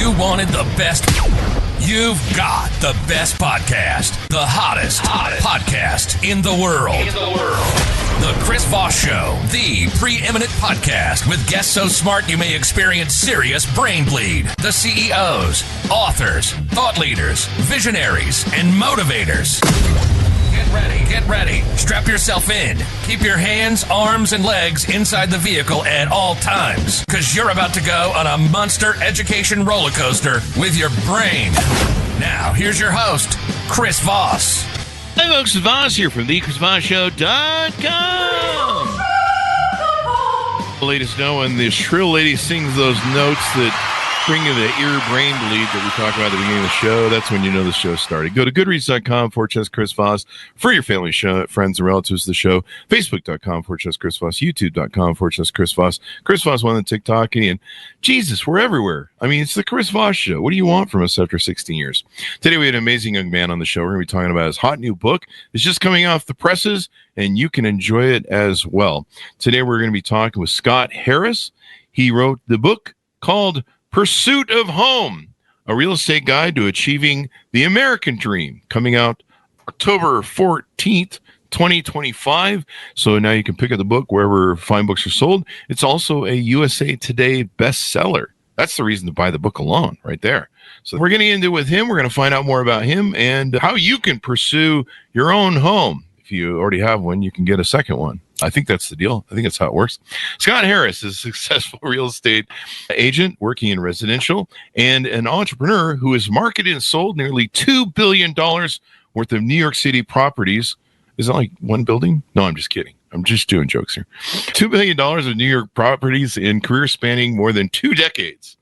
you wanted the best, you've got the best podcast, the hottest podcast in the world. The Chris Voss Show, the preeminent podcast with guests so smart you may experience serious brain bleed. The CEOs, authors, thought leaders, visionaries, and motivators. Get ready. Strap yourself in. Keep your hands, arms, and legs inside the vehicle at all times, because you're about to go on a monster education roller coaster with your brain. Now, here's your host, Chris Voss. Hi, folks. Voss here from thechrisvossshow.com. The latest know when the shrill lady sings those notes that bring you the ear brain bleed that we talk about at the beginning of the show. That's when you know the show's started. Go to goodreads.com/Chris Voss for your family, show, friends, and relatives of the show. Facebook.com/Chris Voss. YouTube.com/Chris Voss. Chris Voss on the TikTok. And Jesus, we're everywhere. I mean, it's the Chris Voss Show. What do you want from us after 16 years? Today we had an amazing young man on the show. We're going to be talking about his hot new book. It's just coming off the presses, and you can enjoy it as well. Today we're going to be talking with Scott Harris. He wrote the book called Pursuit of Home, a real estate guide to achieving the American dream, coming out October 14th, 2025. So now you can pick up the book wherever fine books are sold. It's also a USA Today bestseller. That's the reason to buy the book alone right there. So we're getting into it with him. We're going to find out more about him and how you can pursue your own home. If you already have one, you can get a second one. I think that's the deal. I think that's how it works. Scott Harris is a successful real estate agent working in residential and an entrepreneur who has marketed and sold nearly $2 billion worth of New York City properties. Is that like one building? No, I'm just kidding. I'm just doing jokes here. $2 billion of New York properties in career spanning more than 2 decades.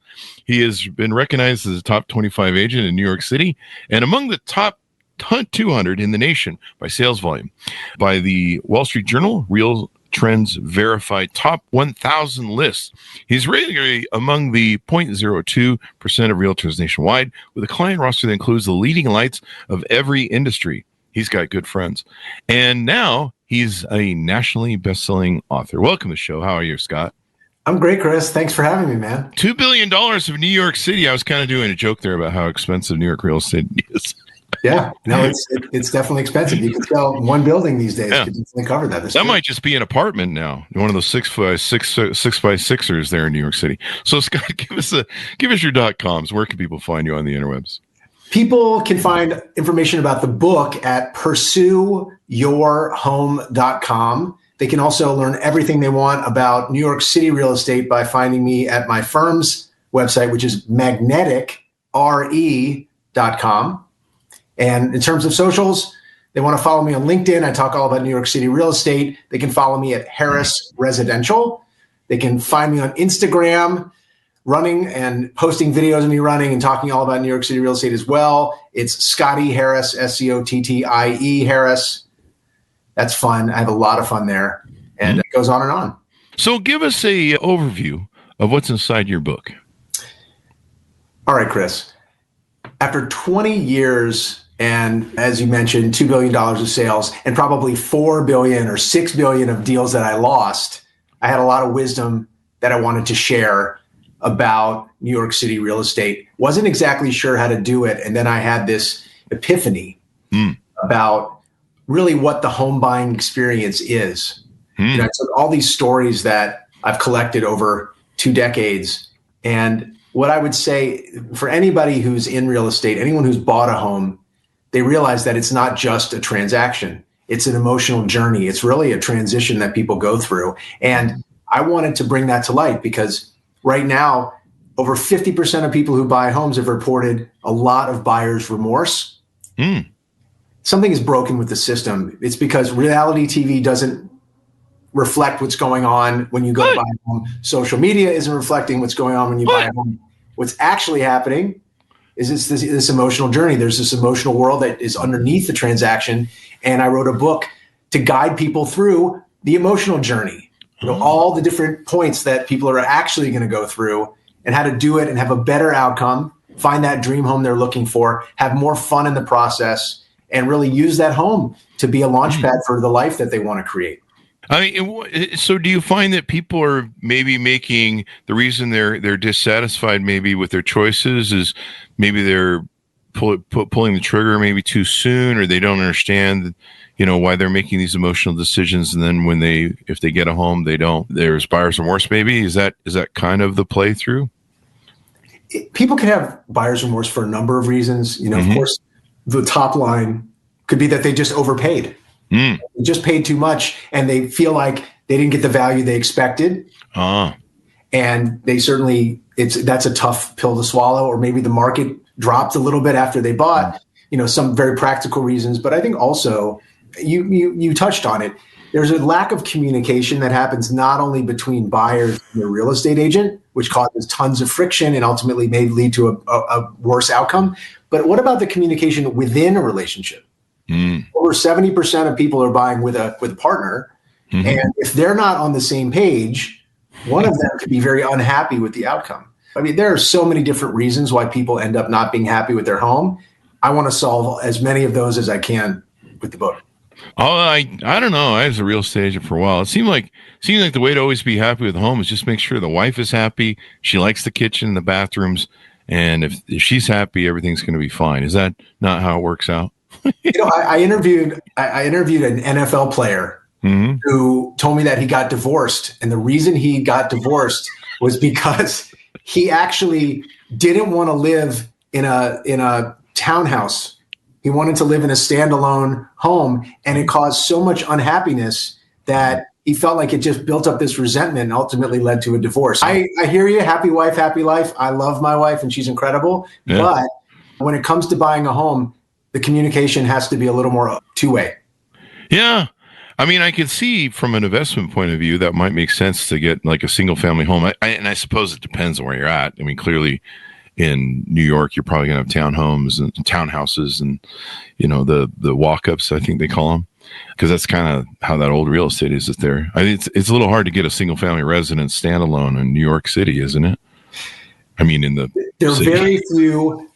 He has been recognized as a top 25 agent in New York City and among the top 200 in the nation by sales volume by the Wall Street Journal Real Trends Verified Top 1,000 lists. He's regularly among the 0.02% of realtors nationwide with a client roster that includes the leading lights of every industry. He's got good friends. And now he's a nationally best-selling author. Welcome to the show. How are you, Scott? I'm great, Chris. Thanks for having me, man. $2 billion of New York City. I was kind of doing a joke there about how expensive New York real estate is. Yeah, no, it's definitely expensive. You can sell one building these days. Yeah. Could definitely cover that. That might just be an apartment now. One of those 6x6ers there in New York City. So Scott, give us your .coms. Where can people find you on the interwebs? People can find information about the book at pursueyourhome.com. They can also learn everything they want about New York City real estate by finding me at my firm's website, which is magneticre.com. And in terms of socials, they want to follow me on LinkedIn. I talk all about New York City real estate. They can follow me at Harris Residential. They can find me on Instagram, running and posting videos of me running and talking all about New York City real estate as well. It's Scotty Harris, Scottie Harris. That's fun. I have a lot of fun there. And it goes on and on. So give us a overview of what's inside your book. All right, Chris. After 20 years, and as you mentioned, $2 billion of sales and probably $4 billion or $6 billion of deals that I lost, I had a lot of wisdom that I wanted to share about New York City real estate. Wasn't exactly sure how to do it. And then I had this epiphany about really what the home buying experience is. You know, I took all these stories that I've collected over 2 decades. And what I would say for anybody who's in real estate, anyone who's bought a home, they realize that it's not just a transaction. It's an emotional journey. It's really a transition that people go through. And I wanted to bring that to light because right now, over 50% of people who buy homes have reported a lot of buyer's remorse. Something is broken with the system. It's because reality TV doesn't reflect what's going on when you go to buy a home. Social media isn't reflecting what's going on when you buy a home. What's actually happening is this emotional journey. There's this emotional world that is underneath the transaction. And I wrote a book to guide people through the emotional journey. You know, all the different points that people are actually going to go through and how to do it and have a better outcome, find that dream home they're looking for, have more fun in the process, and really use that home to be a launch pad for the life that they want to create. I mean, so do you find that people are maybe making the reason they're dissatisfied maybe with their choices is maybe they're pulling the trigger maybe too soon, or they don't understand, why they're making these emotional decisions, and then if they get a home, there's buyer's remorse maybe. Is that kind of the playthrough? People can have buyer's remorse for a number of reasons. Of course, the top line could be that they just overpaid. They just paid too much, and they feel like they didn't get the value they expected. And they certainly, that's a tough pill to swallow. Or maybe the market dropped a little bit after they bought. Some very practical reasons. But I think also, you touched on it. There's a lack of communication that happens not only between buyers and their real estate agent, which causes tons of friction and ultimately may lead to a worse outcome. But what about the communication within a relationship? Over 70% of people are buying with a partner. And if they're not on the same page, one of them could be very unhappy with the outcome. I mean, there are so many different reasons why people end up not being happy with their home. I want to solve as many of those as I can with the book. Oh, I don't know. I was a real estate agent for a while. It seemed like the way to always be happy with the home is just make sure the wife is happy. She likes the kitchen, the bathrooms. And if she's happy, everything's going to be fine. Is that not how it works out? I interviewed an NFL player who told me that he got divorced. And the reason he got divorced was because he actually didn't want to live in a townhouse. He wanted to live in a standalone home, and it caused so much unhappiness that he felt like it just built up this resentment and ultimately led to a divorce. I hear you. Happy wife, happy life. I love my wife and she's incredible. Yeah. But when it comes to buying a home, the communication has to be a little more two-way. Yeah. I mean, I could see from an investment point of view that might make sense to get like a single family home. And I suppose it depends on where you're at. I mean, clearly in New York, you're probably going to have townhomes and townhouses and, the walk-ups, I think they call them, because that's kind of how that old real estate is there. I think it's a little hard to get a single family residence standalone in New York City, isn't it? I mean, there are very few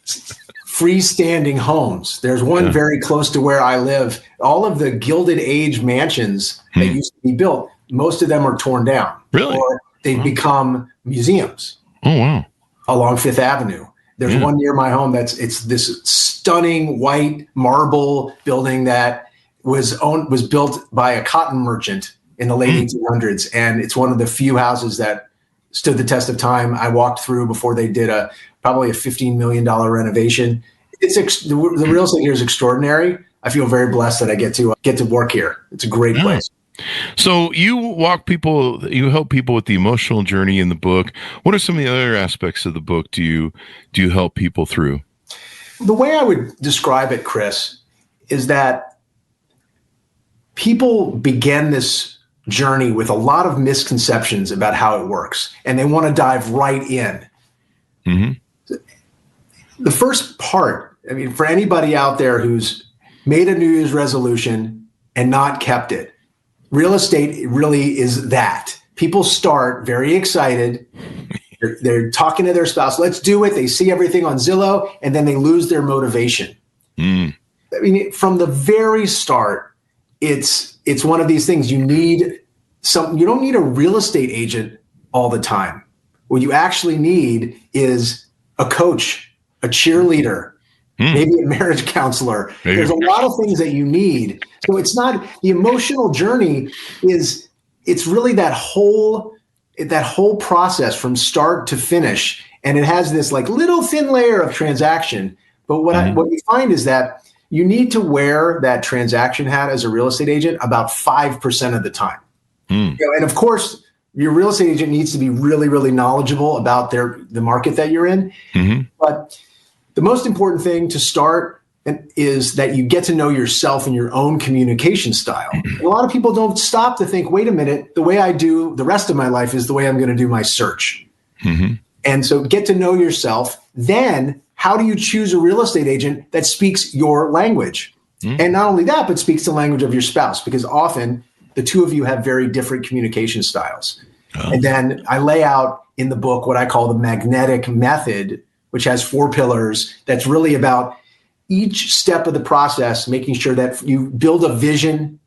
freestanding homes. There's one very close to where I live. All of the Gilded Age mansions that used to be built, most of them are torn down. Really? Or they've become museums. Oh, wow. Along Fifth Avenue. There's one near my home it's this stunning white marble building that was built by a cotton merchant in the late 1800s. And it's one of the few houses that stood the test of time. I walked through before they did probably a $15 million renovation. The real estate here is extraordinary. I feel very blessed that I get to work here. It's a great place. So you help people with the emotional journey in the book. What are some of the other aspects of the book do you help people through? The way I would describe it, Chris, is that people begin this journey with a lot of misconceptions about how it works, and they want to dive right in. The first part, I mean, for anybody out there who's made a New Year's resolution and not kept it, real estate really is that. People start very excited. They're talking to their spouse. Let's do it. They see everything on Zillow, and then they lose their motivation. I mean, from the very start, it's one of these things. You don't need a real estate agent all the time. What you actually need is a coach, a cheerleader, maybe a marriage counselor. There's a lot of things that you need. So it's not the emotional journey it's really that whole process from start to finish. And it has this like little thin layer of transaction. But what you find is that you need to wear that transaction hat as a real estate agent about 5% of the time. And of course, your real estate agent needs to be really, really knowledgeable about the market that you're in. But the most important thing to start is that you get to know yourself and your own communication style. And a lot of people don't stop to think, wait a minute, the way I do the rest of my life is the way I'm going to do my search. And so get to know yourself. Then how do you choose a real estate agent that speaks your language? And not only that, but speaks the language of your spouse, because often the two of you have very different communication styles. And then I lay out in the book what I call the magnetic method, which has 4 pillars. That's really about each step of the process, making sure that you build a vision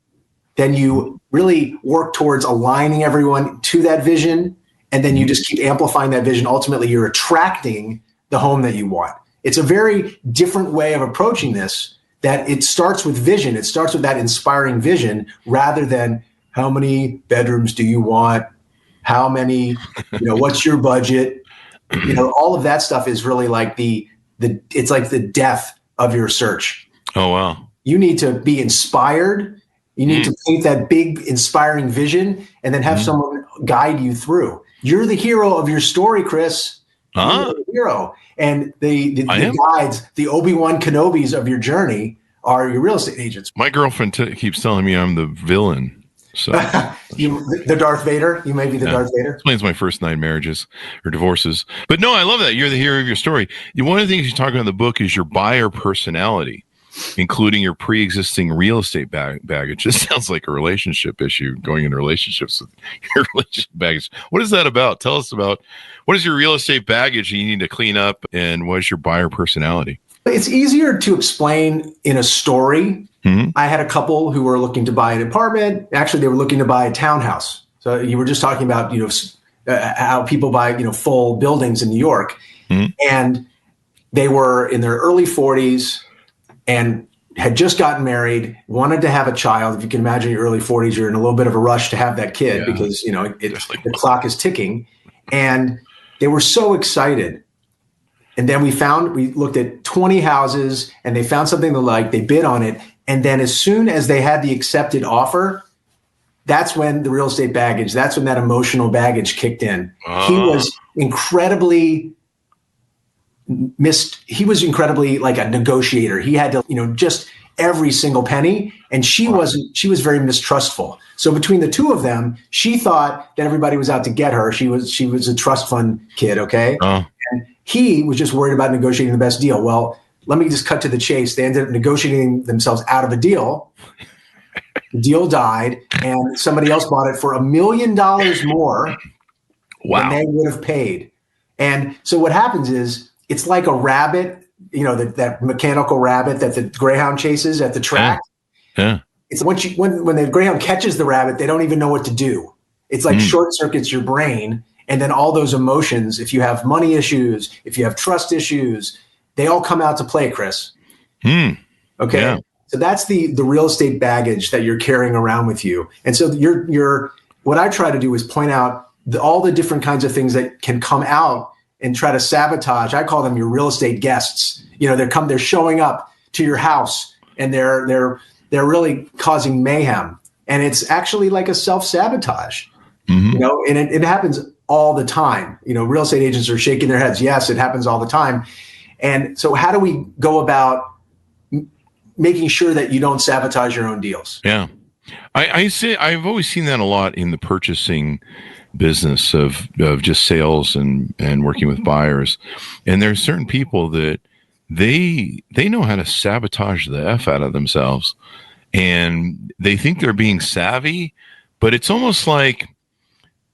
then you really work towards aligning everyone to that vision. And then you just keep amplifying that vision. Ultimately, you're attracting the home that you want. It's a very different way of approaching this, that it starts with vision. It starts with that inspiring vision rather than how many bedrooms do you want? How many, what's your budget? All of that stuff is really like it's like the death of your search. Oh, wow. You need to be inspired. You need to paint that big, inspiring vision and then have someone guide you through. You're the hero of your story, Chris. You're the hero. And the guides, the Obi-Wan Kenobis of your journey are your real estate agents. My girlfriend keeps telling me I'm the villain. So the Darth Vader. You may be the Darth Vader. Explains my first 9 marriages or divorces. But no, I love that. You're the hero of your story. One of the things you talk about in the book is your buyer personality, including your pre-existing real estate baggage. This sounds like a relationship issue, going into relationships with your relationship baggage. What is that about? Tell us about what is your real estate baggage you need to clean up, and what is your buyer personality? It's easier to explain in a story. I had a couple who were looking to buy an apartment. Actually, they were looking to buy a townhouse. So you were just talking about, how people buy, full buildings in New York. And they were in their early 40s and had just gotten married, wanted to have a child. If you can imagine your early 40s, you're in a little bit of a rush to have that kid because, the clock is ticking. And they were so excited. And then we looked at 20 houses and they found something they liked. They bid on it. And then as soon as they had the accepted offer, that's when the real estate baggage, that's when that emotional baggage kicked in. He was incredibly like a negotiator. He had to, just every single penny. And she was very mistrustful. So between the two of them, she thought that everybody was out to get her. She was a trust fund kid. Okay. And he was just worried about negotiating the best deal. Well, let me just cut to the chase. They ended up negotiating themselves out of a deal. The deal died, and somebody else bought it for $1 million more than they would have paid. And so what happens is it's like a rabbit, that mechanical rabbit that the greyhound chases at the track. Yeah. It's when the greyhound catches the rabbit, they don't even know what to do. It's like short circuits your brain. And then all those emotions, if you have money issues, if you have trust issues, they all come out to play, Chris. Okay. Yeah. So that's the real estate baggage that you're carrying around with you. And so what I try to do is point out all the different kinds of things that can come out and try to sabotage. I call them your real estate guests. They're showing up to your house and they're really causing mayhem. And it's actually like a self-sabotage, and it happens all the time. Real estate agents are shaking their heads. Yes, it happens all the time. And so how do we go about making sure that you don't sabotage your own deals? Yeah. I've always seen that a lot in the purchasing business of just sales and working with buyers. And there's certain people that they know how to sabotage the F out of themselves, and they think they're being savvy, but it's almost like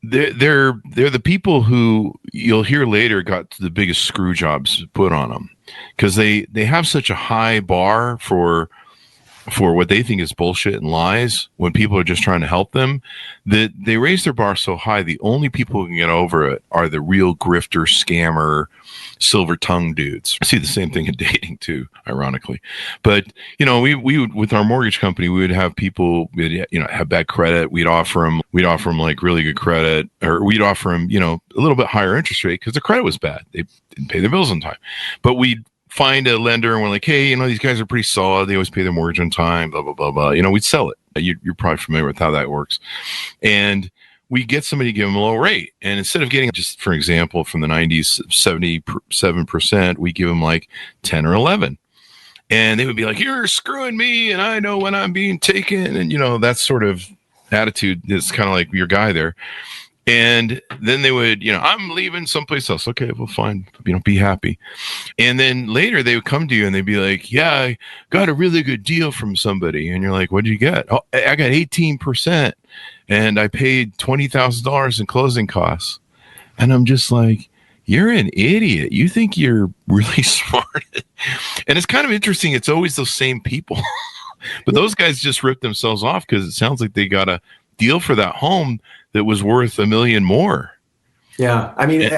they're the people who you'll hear later got the biggest screw jobs put on them, because they have such a high bar for what they think is bullshit and lies when people are just trying to help them, that they raise their bar so high. The only people who can get over it are the real grifter, scammer, silver tongue dudes. I see the same thing in dating too, ironically. But we would, with our mortgage company, we would have people have bad credit. We'd offer them like really good credit, or we'd offer them a little bit higher interest rate because the credit was bad. They didn't pay their bills on time. But we'd find a lender and we're like, hey, these guys are pretty solid. They always pay their mortgage on time, blah, blah, blah, blah. We'd sell it. You're probably familiar with how that works. And we get somebody to give them a low rate. And instead of getting, just for example, from the 90s, 77%, we give them like 10 or 11. And they would be like, you're screwing me, and I know when I'm being taken. And, that sort of attitude is kind of like your guy there. And then they would, I'm leaving someplace else. Okay, well, fine. Be happy. And then later they would come to you and they'd be like, yeah, I got a really good deal from somebody. And you're like, what did you get? Oh, I got 18% and I paid $20,000 in closing costs. And I'm just like, you're an idiot. You think you're really smart. And it's kind of interesting. It's always those same people. But those guys just ripped themselves off because it sounds like they got a deal for that home that was worth $1 million more. Yeah. I mean,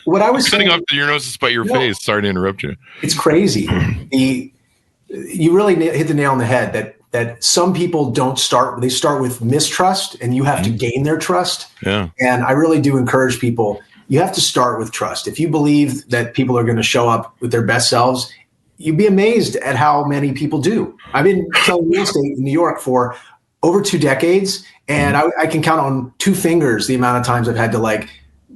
what I was cutting saying, off your nose despite your face. Sorry to interrupt you. It's crazy. You really hit the nail on the head that some people they start with mistrust, and you have to gain their trust. Yeah. And I really do encourage people, you have to start with trust. If you believe that people are going to show up with their best selves, you'd be amazed at how many people do. I've been selling real estate in New York for over 2 decades, and I can count on 2 fingers the amount of times I've had to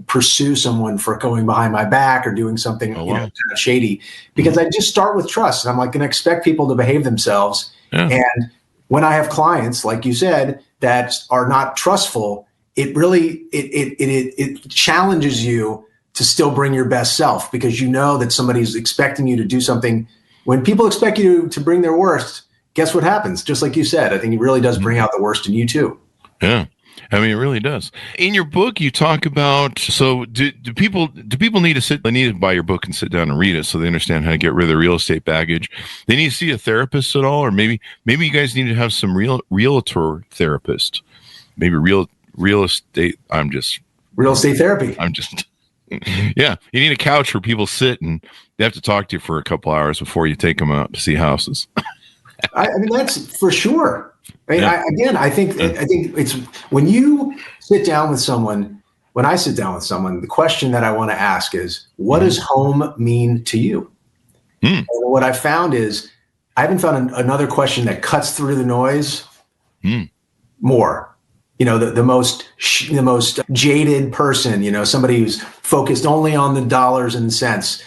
pursue someone for going behind my back or doing something kind of shady, because I just start with trust. And I'm going to expect people to behave themselves. Yeah. And when I have clients, like you said, that are not trustful, it really, it challenges you to still bring your best self, because you know that somebody's expecting you to do something. When people expect you to bring their worst, guess what happens? Just like you said, I think it really does bring out the worst in you too. Yeah. I mean, it really does. In your book, you talk about, so do people need to buy your book and sit down and read it so they understand how to get rid of their real estate baggage? They need to see a therapist at all? Or maybe you guys need to have some realtor therapist, maybe real estate. Real estate therapy. Yeah. You need a couch where people sit and they have to talk to you for a couple hours before you take them out to see houses. I mean, that's for sure. I think it's when you sit down with someone, when I sit down with someone, the question that I want to ask is, what does home mean to you? And what I found is I haven't found another question that cuts through the noise more. The most jaded person, somebody who's focused only on the dollars and cents,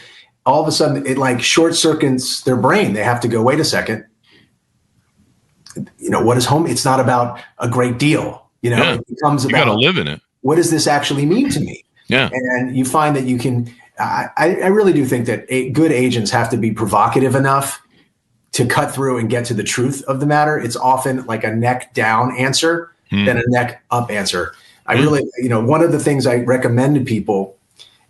all of a sudden it short circuits their brain. They have to go, wait a second. What is home? It's not about a great deal. It becomes about, you got to live in it. What does this actually mean to me? Yeah. And you find that you can, I really do think that good agents have to be provocative enough to cut through and get to the truth of the matter. It's often like a neck down answer than a neck up answer. I really, one of the things I recommend to people,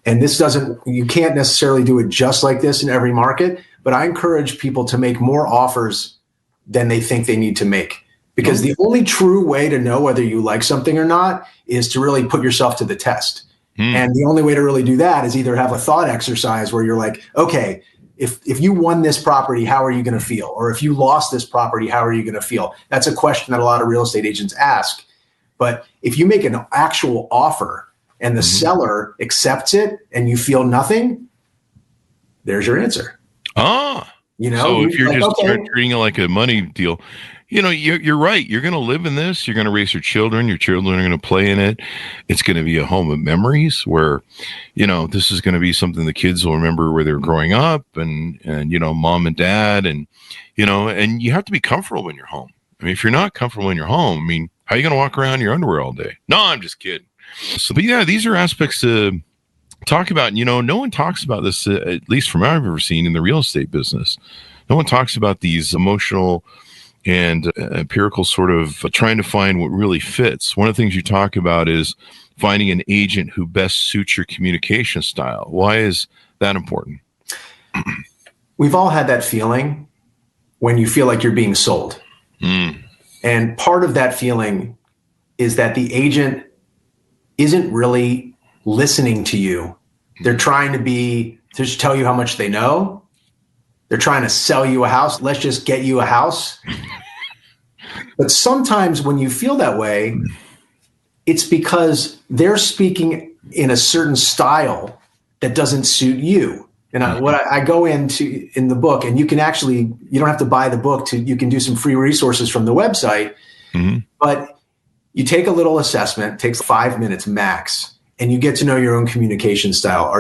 and you can't necessarily do it just like this in every market, but I encourage people to make more offers than they think they need to make. Because the only true way to know whether you like something or not is to really put yourself to the test. And the only way to really do that is either have a thought exercise where you're like, okay, if you won this property, how are you going to feel? Or if you lost this property, how are you going to feel? That's a question that a lot of real estate agents ask. But if you make an actual offer and the seller accepts it and you feel nothing, there's your answer. So if you're just treating it like a money deal, you're right. You're going to live in this. You're going to raise your children. Your children are going to play in it. It's going to be a home of memories where, this is going to be something the kids will remember where they're growing up and mom and dad and you have to be comfortable in your home. I mean, if you're not comfortable in your home, how are you going to walk around in your underwear all day? No, I'm just kidding. So, but yeah, these are aspects to talk about. No one talks about this, at least from what I've ever seen in the real estate business. No one talks about these emotional and empirical sort of trying to find what really fits. One of the things you talk about is finding an agent who best suits your communication style. Why is that important? We've all had that feeling when you feel like you're being sold. And part of that feeling is that the agent isn't really listening to you. They're trying to just tell you how much they know. They're trying to sell you a house. Let's just get you a house. But sometimes when you feel that way, it's because they're speaking in a certain style that doesn't suit you. And I go into in the book, and you don't have to buy the book you can do some free resources from the website, but you take a little assessment, takes 5 minutes max, and you get to know your own communication style.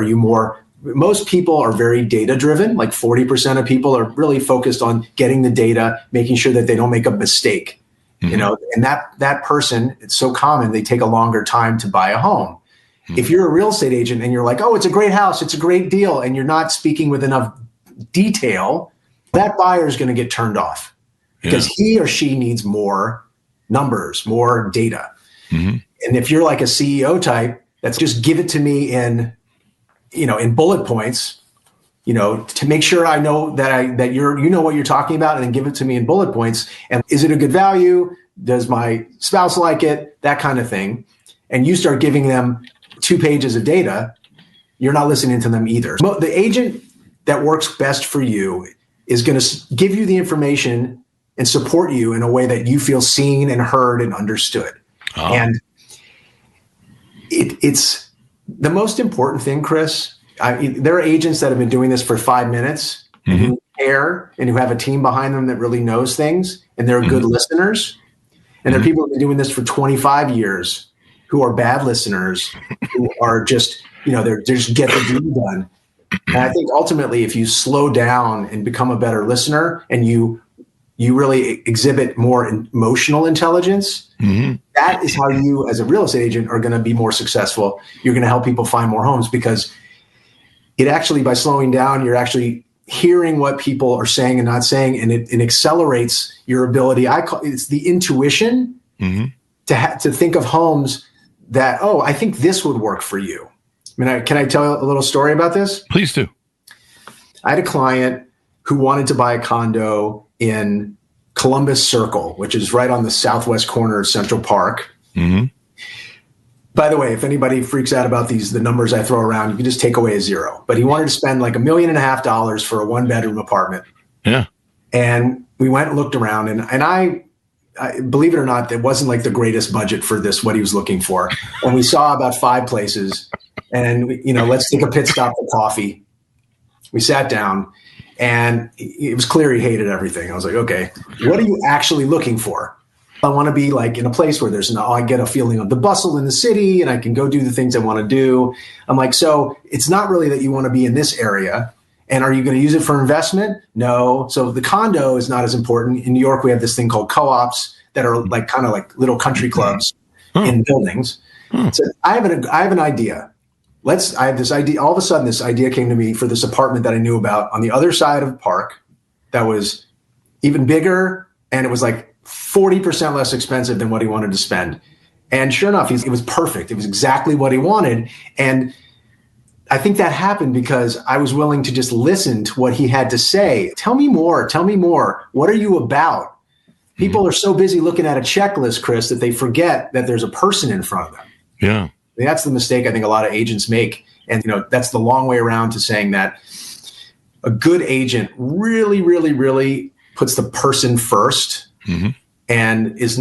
Most people are very data driven. Like 40% of people are really focused on getting the data, making sure that they don't make a mistake, and that person, it's so common, they take a longer time to buy a home. If you're a real estate agent and you're like, oh, it's a great house, it's a great deal, and you're not speaking with enough detail, that buyer is going to get turned off because he or she needs more numbers, more data. And if you're like a CEO type, that's just give it to me in bullet points, to make sure I know that you know what you're talking about, and then give it to me in bullet points. And is it a good value? Does my spouse like it? That kind of thing. And you start giving them 2 pages of data, you're not listening to them either. The agent that works best for you is going to give you the information and support you in a way that you feel seen and heard and understood. Oh. And it's the most important thing, Chris. There are agents that have been doing this for 5 minutes, who care and who have a team behind them that really knows things, and they're good listeners. And there are people who have been doing this for 25 years who are bad listeners, who are just, they're just get the deal done. And I think ultimately, if you slow down and become a better listener, and you really exhibit more emotional intelligence, that is how you, as a real estate agent, are going to be more successful. You're going to help people find more homes, because it actually, by slowing down, you're actually hearing what people are saying and not saying, and it accelerates your ability. It's the intuition to think of homes that, I think this would work for you. Can I tell a little story about this? Please do. I had a client who wanted to buy a condo in Columbus Circle, which is right on the southwest corner of Central Park. By the way, if anybody freaks out about the numbers I throw around, you can just take away a 0. But he wanted to spend like $1.5 million for a 1-bedroom apartment. Yeah. And we went and looked around, and I believe it or not, it wasn't like the greatest budget for this, what he was looking for. And we saw about 5 places, and let's take a pit stop for coffee. We sat down, and it was clear he hated everything. I was like, okay, what are you actually looking for? I want to be like in a place where I get a feeling of the bustle in the city, and I can go do the things I want to do. I'm like, so it's not really that you want to be in this area. And are you going to use it for investment? No. So the condo is not as important. In New York, we have this thing called co-ops that are like kind of like little country clubs in buildings. So I have an idea. I have this idea. All of a sudden, this idea came to me for this apartment that I knew about on the other side of the park that was even bigger, and it was like 40% less expensive than what he wanted to spend. And sure enough, it was perfect. It was exactly what he wanted. And I think that happened because I was willing to just listen to what he had to say. Tell me more. Tell me more. What are you about? People are so busy looking at a checklist, Chris, that they forget that there's a person in front of them. Yeah. That's the mistake I think a lot of agents make. And, that's the long way around to saying that a good agent really, really, really puts the person first. And is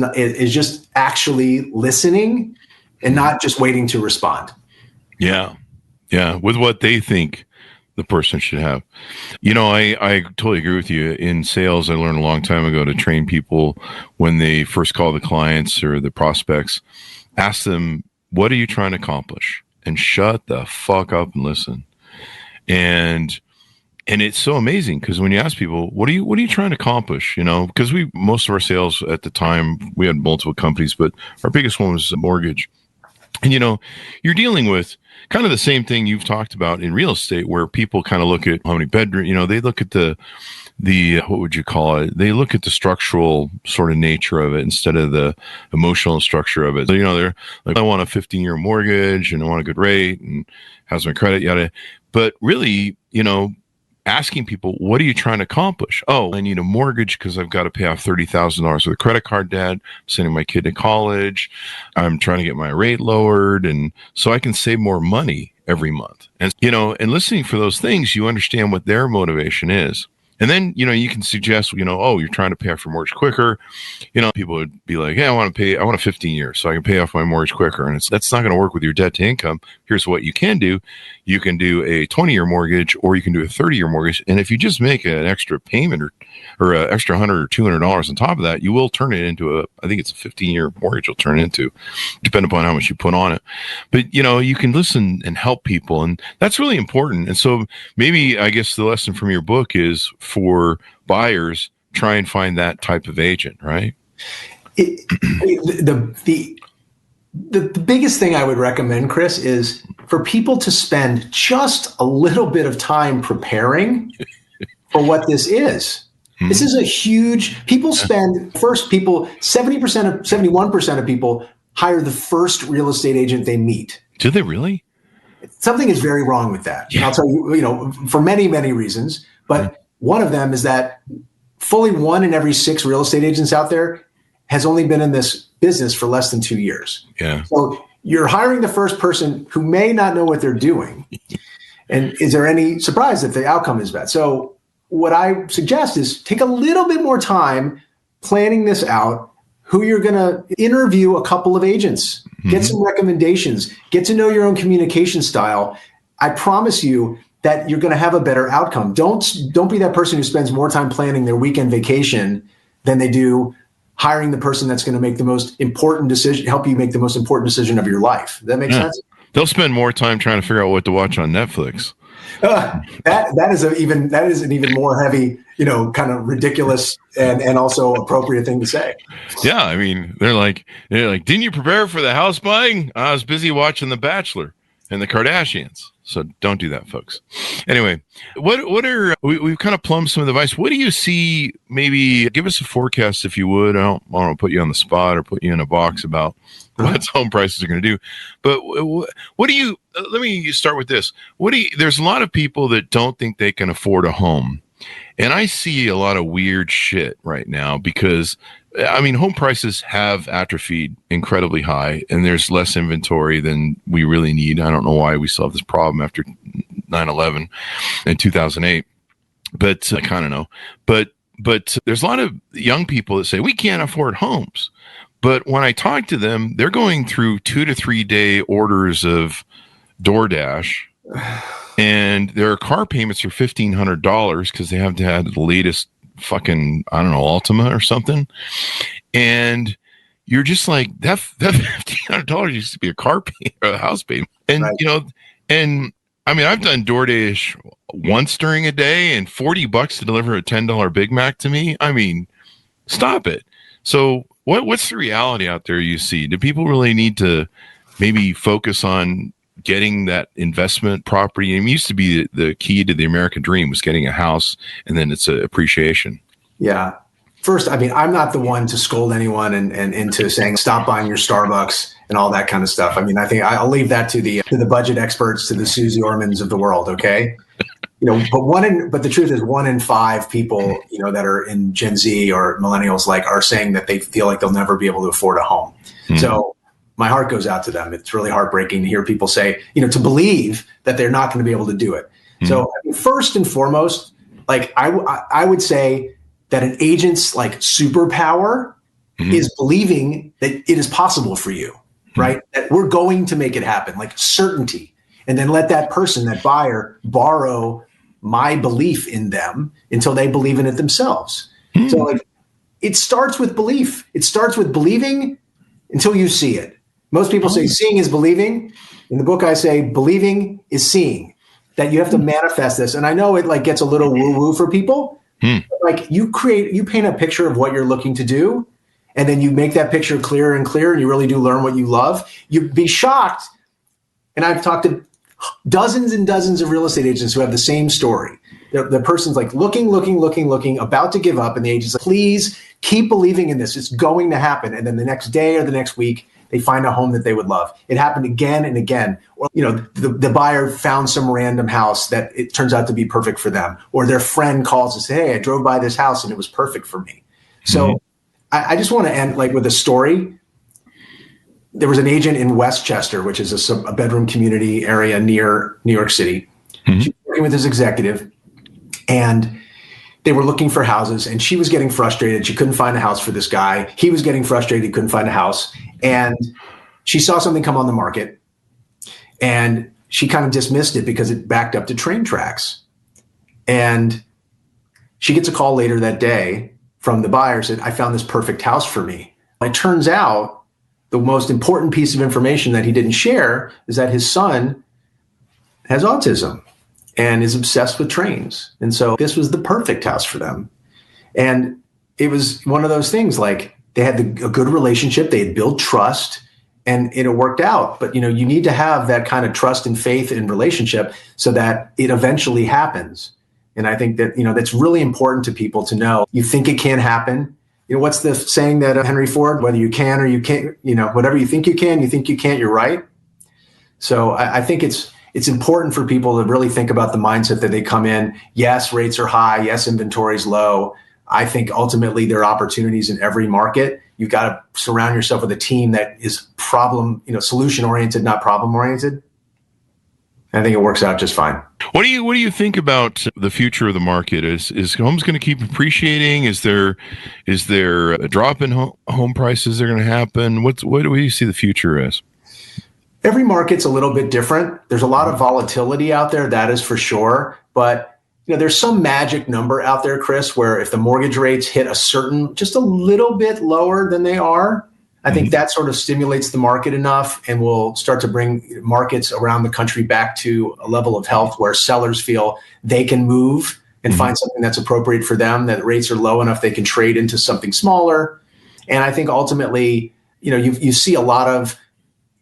just actually listening and not just waiting to respond. Yeah. With what they think the person should have. I totally agree with you. In sales, I learned a long time ago to train people when they first call the clients or the prospects, ask them, what are you trying to accomplish? And shut the fuck up and listen. And it's so amazing, because when you ask people, what are you trying to accomplish? Because most of our sales at the time, we had multiple companies, but our biggest one was a mortgage. And, you're dealing with kind of the same thing you've talked about in real estate, where people kind of look at how many bedrooms, they look at the what would you call it? They look at the structural sort of nature of it instead of the emotional structure of it. So, they're like, I want a 15-year mortgage and I want a good rate and how's my credit, yada. But really, asking people, what are you trying to accomplish? Oh, I need a mortgage because I've got to pay off $30,000 worth of credit card debt. I'm sending my kid to college. I'm trying to get my rate lowered, and so I can save more money every month. And, and listening for those things, you understand what their motivation is. And then, you can suggest, you're trying to pay off your mortgage quicker. People would be like, hey, I want 15 years so I can pay off my mortgage quicker. And that's not going to work with your debt to income. Here's what you can do. You can do a 20-year mortgage, or you can do a 30-year mortgage. And if you just make an extra payment or an extra $100 or $200 on top of that, you will turn it into I think it's a 15-year mortgage you'll turn it into, depending upon how much you put on it. But, you can listen and help people. And that's really important. And so maybe, I guess the lesson from your book is, for buyers, try and find that type of agent, right? The biggest thing I would recommend, Chris, is for people to spend just a little bit of time preparing for what this is. This is a huge, people spend, 71% of people hire the first real estate agent they meet. Do they really? something is very wrong with that. And I'll tell you, for many, many reasons, but one of them is that fully 1 in every 6 real estate agents out there has only been in this business for less than 2 years. Yeah. So you're hiring the first person who may not know what they're doing. And is there any surprise if the outcome is bad? So what I suggest is take a little bit more time planning this out, who you're going to interview a couple of agents, get some recommendations, get to know your own communication style. I promise you that you're going to have a better outcome. Don't be that person who spends more time planning their weekend vacation than they do hiring the person that's going to make the most important decision, help you make the most important decision of your life. Does that make sense? They'll spend more time trying to figure out what to watch on Netflix. That is an even more heavy, kind of ridiculous and also appropriate thing to say. Yeah, I mean, they're like, didn't you prepare for the house buying? I was busy watching The Bachelor and the Kardashians. So don't do that, folks. Anyway, we've kind of plumbed some of the advice. What do you see? Maybe give us a forecast, if you would. I don't want to put you on the spot or put you in a box about what home prices are going to do. But what do you? Let me start with this. There's a lot of people that don't think they can afford a home, and I see a lot of weird shit right now because, I mean, home prices have atrophied incredibly high, and there's less inventory than we really need. I don't know why we still have this problem after 9/11 and 2008, but I kind of know. But there's a lot of young people that say we can't afford homes. But when I talk to them, they're going through 2 to 3 day orders of DoorDash, and their car payments are $1,500 because they have to have the latest fucking, I don't know, Altima or something. And you're just like, that $1,500 used to be a car payment or a house payment. And, right. And I mean, I've done DoorDash once during a day, and $40 to deliver a $10 Big Mac to me. I mean, stop it. So what's the reality out there you see? Do people really need to maybe focus on getting that investment property? It used to be the key to the American dream was getting a house, and then it's a appreciation. Yeah. First, I mean, I'm not the one to scold anyone and into saying stop buying your Starbucks and all that kind of stuff. I mean, I think I'll leave that to the budget experts, to the Susie Ormans of the world. Okay. But the truth is 1 in 5 people, that are in Gen Z or millennials, are saying that they feel like they'll never be able to afford a home. Mm-hmm. So my heart goes out to them. It's really heartbreaking to hear people say, to believe that they're not going to be able to do it. Mm-hmm. So I mean, first and foremost, I would say that an agent's superpower is believing that it is possible for you, right? That we're going to make it happen, certainty. And then let that person, that buyer, borrow my belief in them until they believe in it themselves. So it starts with belief. It starts with believing until you see it. Most people say seeing is believing. In the book, I say believing is seeing, that you have to manifest this. And I know it gets a little woo-woo for people. You paint a picture of what you're looking to do, and then you make that picture clearer and clearer, and you really do learn what you love. You'd be shocked. And I've talked to dozens and dozens of real estate agents who have the same story. The person's looking, about to give up, and the agent's like, please keep believing in this. It's going to happen. And then the next day or the next week, they find a home that they would love. It happened again and again. Or, the buyer found some random house that it turns out to be perfect for them. Or their friend calls and says, hey, I drove by this house and it was perfect for me. So I just want to end with a story. There was an agent in Westchester, which is a bedroom community area near New York City. She was working with his executive, and they were looking for houses, and she was getting frustrated. She couldn't find a house for this guy. He was getting frustrated. He couldn't find a house. And she saw something come on the market, and she kind of dismissed it because it backed up to train tracks. And she gets a call later that day from the buyer, said, I found this perfect house for me. It turns out the most important piece of information that he didn't share is that his son has autism and is obsessed with trains. And so this was the perfect house for them. And it was one of those things, they had a good relationship, they had built trust, and it worked out. But, you need to have that kind of trust and faith in relationship so that it eventually happens. And I think that, that's really important to people to know. You think it can happen. What's the saying that Henry Ford, whether you can or you can't, whatever you think you can, you think you can't, you're right. So I think it's it's important for people to really think about the mindset that they come in. Yes, rates are high. Yes, inventory is low. I think ultimately there are opportunities in every market. You've got to surround yourself with a team that is solution oriented, not problem oriented. I think it works out just fine. What do you think about the future of the market? Is homes going to keep appreciating? Is there a drop in home prices that are going to happen? What do you see the future as? Every market's a little bit different. There's a lot of volatility out there, that is for sure. But there's some magic number out there, Chris, where if the mortgage rates hit just a little bit lower than they are, I think that sort of stimulates the market enough and will start to bring markets around the country back to a level of health where sellers feel they can move and find something that's appropriate for them, that rates are low enough they can trade into something smaller. And I think ultimately, you see a lot of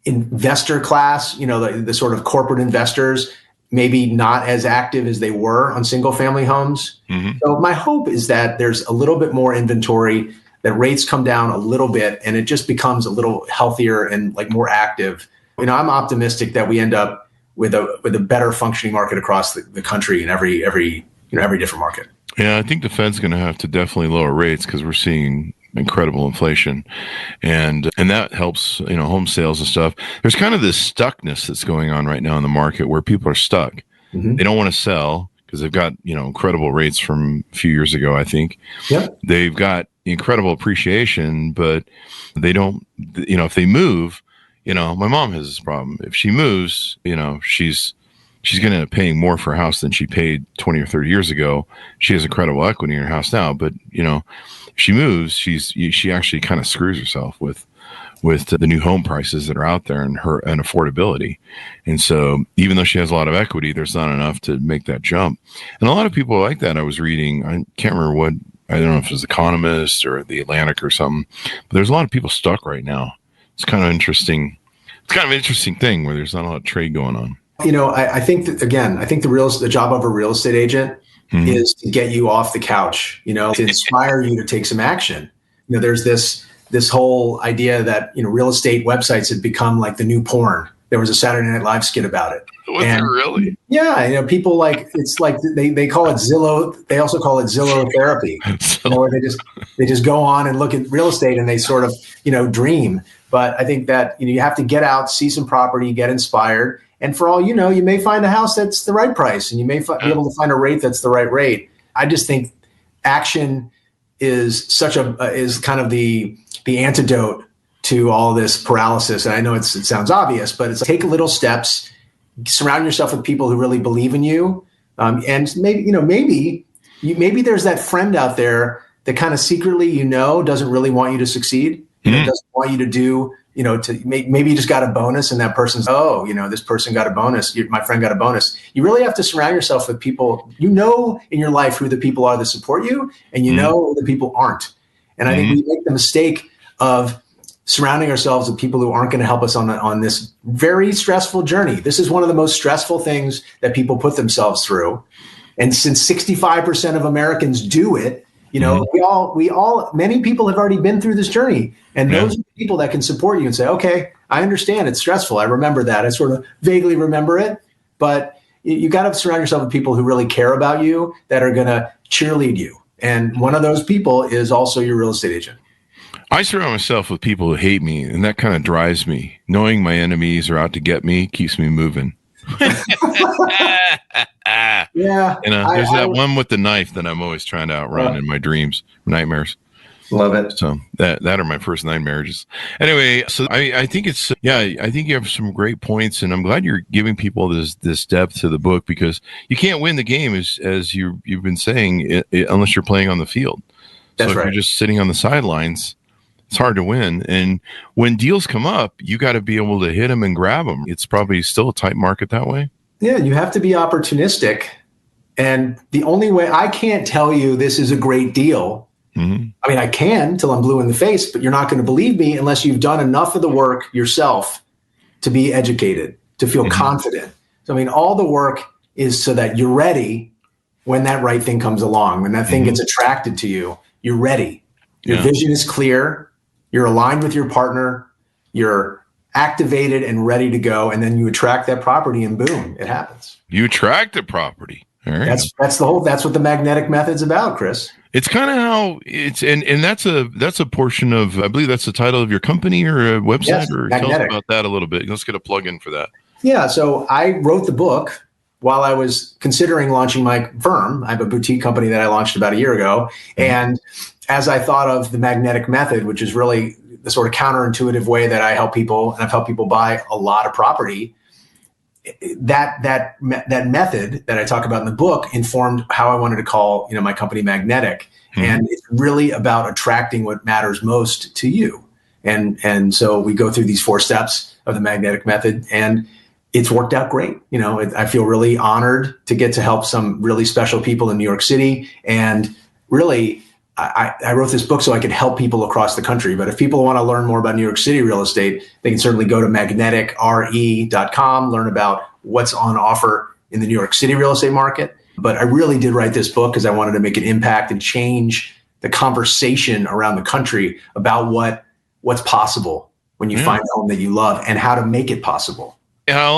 investor class, the sort of corporate investors, maybe not as active as they were on single family homes. So my hope is that there's a little bit more inventory, that rates come down a little bit and it just becomes a little healthier and more active. I'm optimistic that we end up with a better functioning market across the country in every different market. Yeah, I think the Fed's going to have to definitely lower rates because we're seeing incredible inflation, and that helps home sales and stuff. There's kind of this stuckness that's going on right now in the market where people are stuck. They don't want to sell because they've got incredible rates from a few years ago. I think they've got incredible appreciation, but they don't. If they move, my mom has this problem. If she moves, she's going to end up paying more for a house than she paid 20 or 30 years ago. She has incredible equity in her house now, but if she moves, she actually kind of screws herself with the new home prices that are out there and affordability. And so even though she has a lot of equity, there's not enough to make that jump. And a lot of people are like that. I was reading, I can't remember I don't know if it was Economist or The Atlantic or something, but there's a lot of people stuck right now. It's kind of interesting. It's kind of an interesting thing where there's not a lot of trade going on. I think that, again, the job of a real estate agent is to get you off the couch, to inspire you to take some action. There's this whole idea that, real estate websites have become like the new porn. There was a Saturday Night Live skit about it. Was it really? Yeah. People it's like they call it Zillow. They also call it Zillow therapy, where they just go on and look at real estate and they sort of, dream. But I think that, you have to get out, see some property, get inspired. And for all you know, you may find a house that's the right price and you may be able to find a rate that's the right rate. I just think action is is kind of the antidote to all this paralysis. And I know it sounds obvious, but it's take little steps, surround yourself with people who really believe in you. And maybe there's that friend out there that kind of secretly, doesn't really want you to succeed. Doesn't want you to do, maybe you just got a bonus and that person's, this person got a bonus. My friend got a bonus. You really have to surround yourself with people, in your life who the people are that support you and who the people aren't. And I think we make the mistake of surrounding ourselves with people who aren't going to help us on this very stressful journey. This is one of the most stressful things that people put themselves through. And since 65% of Americans do it, many people have already been through this journey. And those are the people that can support you and say, okay, I understand it's stressful. I remember that. I sort of vaguely remember it. But you got to surround yourself with people who really care about you, that are going to cheerlead you. And one of those people is also your real estate agent. I surround myself with people who hate me, and that kind of drives me. Knowing my enemies are out to get me keeps me moving. Yeah. There's that one with the knife that I'm always trying to outrun in my dreams, nightmares. Love it. So that are my first 9 marriages. Anyway, so I think I think you have some great points, and I'm glad you're giving people this depth to the book, because you can't win the game as you've been saying unless you're playing on the field. That's so if you're just sitting on the sidelines, it's hard to win. And when deals come up, you got to be able to hit them and grab them. It's probably still a tight market that way. Yeah, you have to be opportunistic. And the only way, I can't tell you this is a great deal. I mean, I can till I'm blue in the face, but you're not going to believe me unless you've done enough of the work yourself to be educated, to feel confident. So, I mean, all the work is so that you're ready when that right thing comes along, when that thing gets attracted to you, you're ready. Your vision is clear. You're aligned with your partner. You're activated and ready to go. And then you attract that property and boom, it happens. You attract the property. All right. That's what the magnetic method's about, Chris. It's kind of how it's, and that's a portion of, I believe that's the title of your company or a website. Yes, or magnetic. Tell us about that a little bit. Let's get a plug in for that. Yeah. So I wrote the book while I was considering launching my firm. I have a boutique company that I launched about a year ago. Mm-hmm. And as I thought of the magnetic method, which is really the sort of counterintuitive way that I help people, and I've helped people buy a lot of property, that method that I talk about in the book informed how I wanted to call, my company Magnetic. Mm-hmm. And it's really about attracting what matters most to you. And so we go through these 4 steps of the magnetic method, and it's worked out great. I feel really honored to get to help some really special people in New York City. And really, I wrote this book so I could help people across the country. But if people want to learn more about New York City real estate, they can certainly go to magneticre.com, learn about what's on offer in the New York City real estate market. But I really did write this book because I wanted to make an impact and change the conversation around the country about what's possible when you find a home that you love and how to make it possible. Yeah, I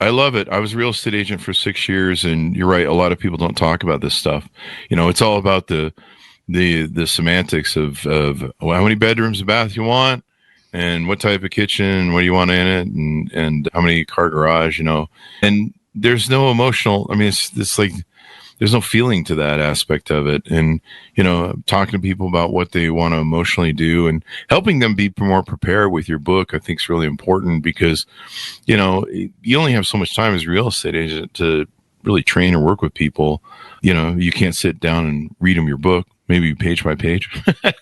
love it. I was a real estate agent for 6 years, and you're right. A lot of people don't talk about this stuff. It's all about the semantics of how many bedrooms and bath you want, and what type of kitchen, what do you want in it, and how many car garage, and there's no emotional. I mean, it's like there's no feeling to that aspect of it. And, talking to people about what they want to emotionally do and helping them be more prepared with your book, I think is really important because, you only have so much time as a real estate agent to really train or work with people. You can't sit down and read them your book, maybe page by page. But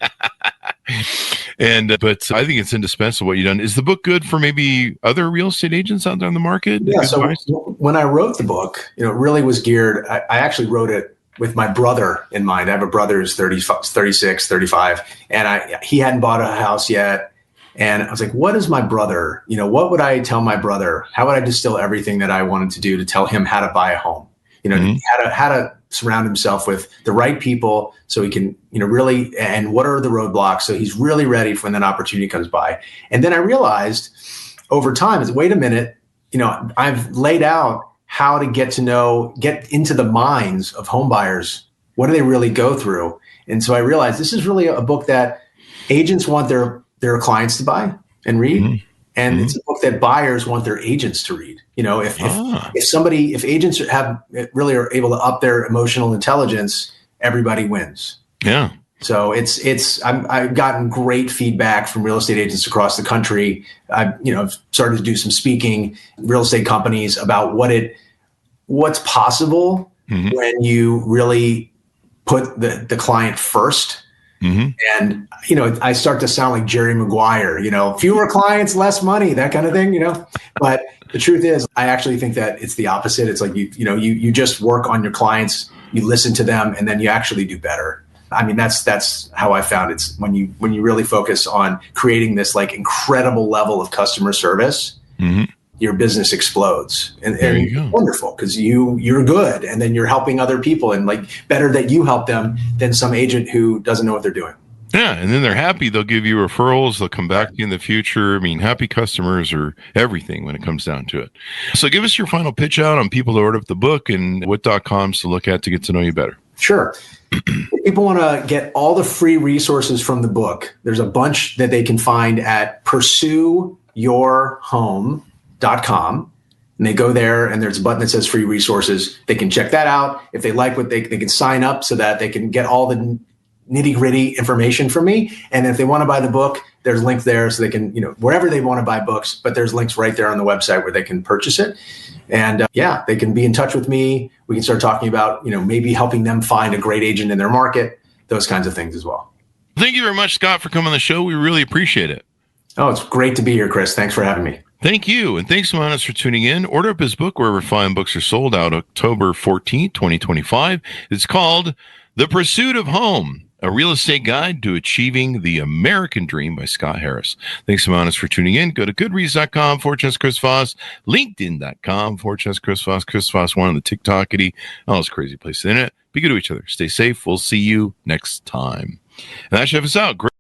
I think it's indispensable what you've done. Is the book good for maybe other real estate agents out there in the market? Yeah. So when I wrote the book, it really was geared. I actually wrote it with my brother in mind. I have a brother who's 36, 35, and he hadn't bought a house yet. And I was like, what is my brother? What would I tell my brother? How would I distill everything that I wanted to do to tell him how to buy a home? How to surround himself with the right people so he can, really, and what are the roadblocks so he's really ready for when that opportunity comes by. And then I realized over time wait a minute, I've laid out how to get into the minds of home buyers. What do they really go through? And so I realized this is really a book that agents want their clients to buy and read. Mm-hmm. And it's a book that buyers want their agents to read. If agents are able to up their emotional intelligence, everybody wins. Yeah. So I've gotten great feedback from real estate agents across the country. I've started to do some speaking real estate companies about what's possible when you really put the client first. Mm-hmm. And, I start to sound like Jerry Maguire, fewer clients, less money, that kind of thing, But the truth is, I actually think that it's the opposite. It's like, you just work on your clients, you listen to them, and then you actually do better. I mean, that's how I found it's when you really focus on creating this like incredible level of customer service, your business explodes. And it's wonderful because you're good. And then you're helping other people, and like better that you help them than some agent who doesn't know what they're doing. Yeah. And then they're happy. They'll give you referrals. They'll come back to you in the future. I mean, happy customers are everything when it comes down to it. So give us your final pitch out on people to order up the book and what .coms to look at to get to know you better. Sure. If people want to get all the free resources from the book, there's a bunch that they can find at pursueyourhome.com. And they go there and there's a button that says free resources. They can check that out. If they like what they can sign up so that they can get all the nitty gritty information from me. And if they want to buy the book, there's links there so they can, wherever they want to buy books, but there's links right there on the website where they can purchase it. And they can be in touch with me. We can start talking about, maybe helping them find a great agent in their market, those kinds of things as well. Thank you very much, Scott, for coming on the show. We really appreciate it. Oh, it's great to be here, Chris. Thanks for having me. Thank you. And thanks so much for tuning in. Order up his book wherever fine books are sold out October 14th, 2025. It's called The Pursuit of Home, a real estate guide to achieving the American dream by Scott Harris. Thanks so much for tuning in. Go to goodreads.com/Chris Voss, LinkedIn.com/Chris Voss, Chris Voss, one on the TikTokity, all those crazy places in it. Be good to each other. Stay safe. We'll see you next time. And that should have us out. Great.